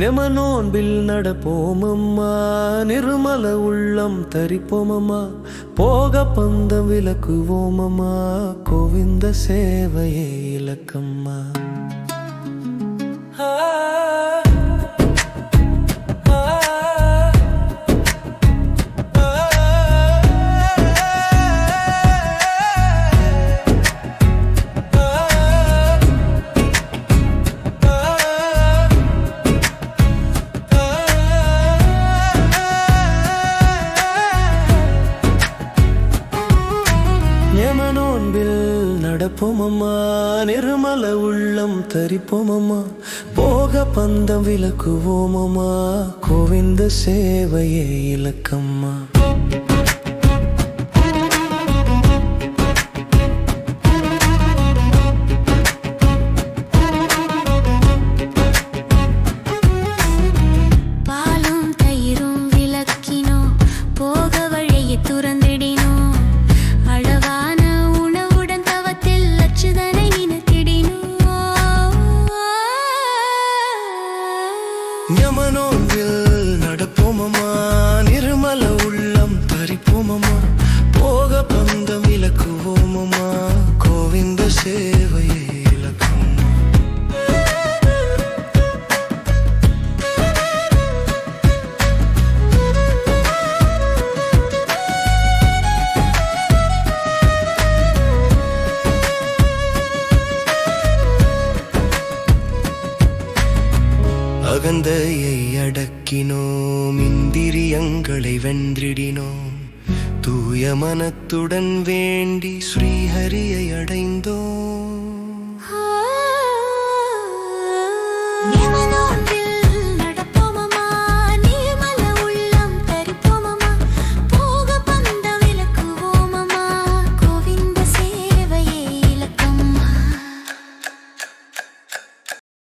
நெமனோன்பில் நடப்போமம்மா, நிர்மல உள்ளம் தரிப்போமம்மா, போக பந்தம் விலக்குவோமம்மா, கோவிந்த சேவையே இலக்கம்மா. நடப்போமம்மா, நிர்மல உள்ளம் தரிப்போமம்மா, போக பந்தம் விலக்குவோமம்மா, கோவிந்த சேவையே இலக்கம்மா. பாலும் தயிரும் விளக்கினோ, போக வழியை துறந்திடினோ, அளவான யமனோன்பில் நடப்போமம்மா, நிர்மல உள்ளம் தரிப்போமம்மா, போக பந்தம் விலக்குவோமம்மா, கோவிந்த சேவையே இலக்கம்மா. அகந்தையை அடக்கினோம், இந்திரியங்களை வென்றிடினோம், தூய மனத்துடன் வேண்டி ஸ்ரீஹரியை அடைந்தோம்.